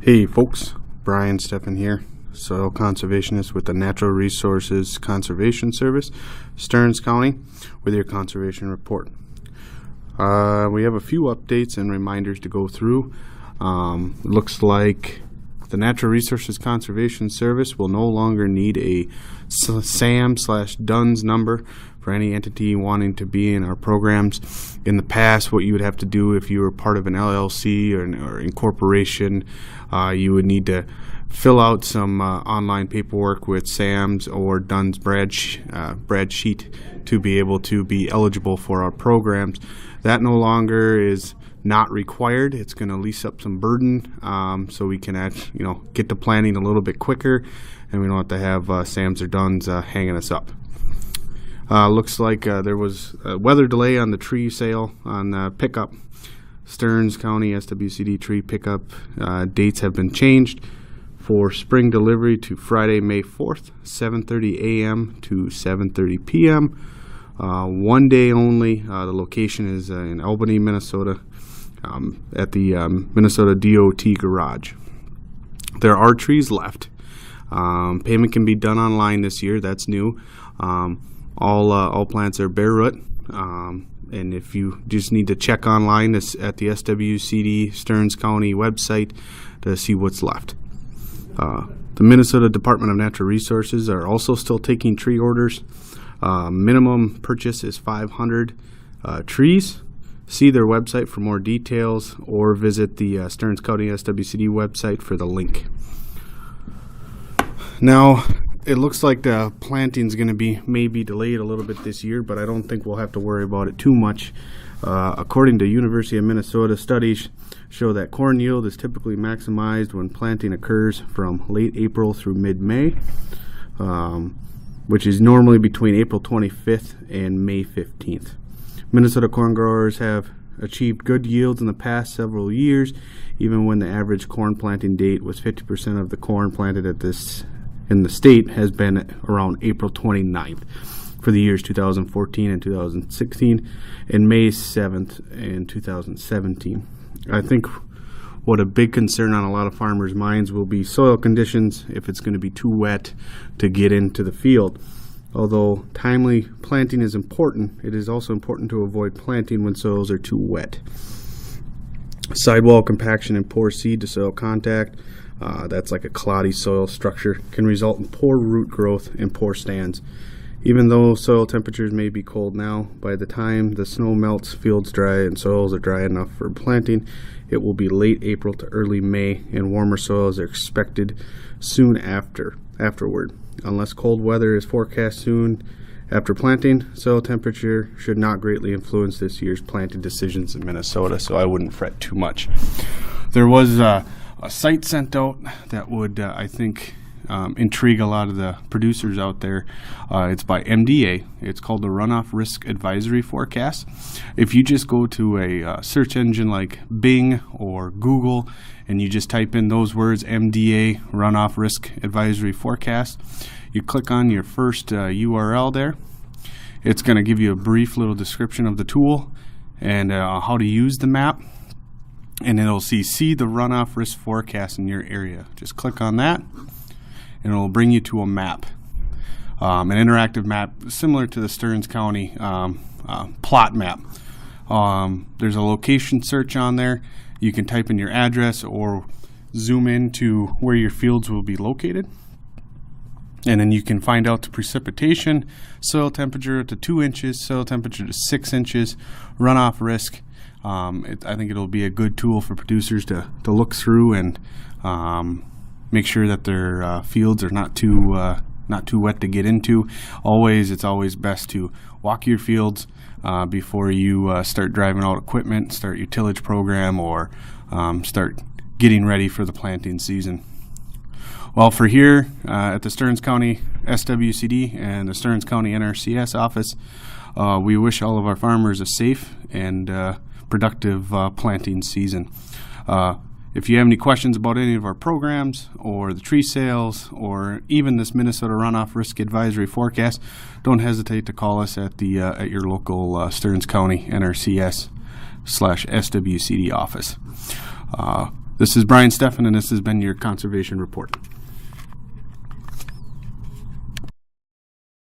Hey folks, Steffen here, soil conservationist with the Natural Resources Conservation Service, Stearns County, with your conservation report. We have a few updates and reminders to go through. Looks like the Natural Resources Conservation Service will no longer need a SAM/DUNS number for any entity wanting to be in our programs. In the past, what you would have to do if you were part of an LLC or incorporation, you would need to fill out some online paperwork with SAMS or DUNS brad sheet to be able to be eligible for our programs. That no longer is not required. It's going to lease up some burden, so we can get to planning a little bit quicker, and we don't have to have SAMS or DUNS hanging us up. Looks like there was a weather delay on the tree sale on pickup. Stearns County SWCD tree pickup dates have been changed for spring delivery to Friday, May 4th, 7:30 a.m. to 7:30 p.m. One day only. The location is in Albany, Minnesota, at the Minnesota DOT garage. There are trees left. Payment can be done online this year. That's new. All plants are bare root, and if you just need to check online at the SWCD Stearns County website to see what's left. The Minnesota Department of Natural Resources are also still taking tree orders. Minimum purchase is 500 trees. See their website for more details, or visit the Stearns County SWCD website for the link. Now, it looks like the planting is going to maybe delayed a little bit this year, but I don't think we'll have to worry about it too much. According to University of Minnesota, studies show that corn yield is typically maximized when planting occurs from late April through mid-May, which is normally between April 25th and May 15th. Minnesota corn growers have achieved good yields in the past several years, even when the average corn planting date was 50% of the corn planted in the state has been around April 29th for the years 2014 and 2016 and May 7th in 2017. I think what a big concern on a lot of farmers' minds will be soil conditions, if it's going to be too wet to get into the field. Although timely planting is important, it is also important to avoid planting when soils are too wet. Sidewall compaction and poor seed to soil contact, that's like a cloddy soil structure, can result in poor root growth and poor stands. Even though soil temperatures may be cold now, by the time the snow melts, fields dry, and soils are dry enough for planting, it will be late April to early May, and warmer soils are expected soon afterward. Unless cold weather is forecast soon after planting, soil temperature should not greatly influence this year's planting decisions in Minnesota, so I wouldn't fret too much. There was a site sent out that would, I think, intrigue a lot of the producers out there. It's by MDA. It's called the Runoff Risk Advisory Forecast. If you just go to a search engine like Bing or Google and you just type in those words, MDA Runoff Risk Advisory Forecast, you click on your first URL there. It's going to give you a brief little description of the tool and how to use the map. And it'll see the runoff risk forecast in your area. Just click on that, and it'll bring you to a map, an interactive map similar to the Stearns County plot map. There's a location search on there. You can type in your address or zoom in to where your fields will be located. And then you can find out the precipitation, soil temperature to 2 inches, soil temperature to 6 inches, runoff risk. I think it'll be a good tool for producers to look through and make sure that their fields are not too wet to get into. It's always best to walk your fields before you start driving out equipment, start your tillage program, or start getting ready for the planting season. Well, for here at the Stearns County SWCD and the Stearns County NRCS office, we wish all of our farmers a safe and productive planting season. If you have any questions about any of our programs or the tree sales or even this Minnesota Runoff Risk Advisory Forecast, don't hesitate to call us at your local Stearns County NRCS /SWCD office. This is Brian Steffen, and this has been your Conservation Report.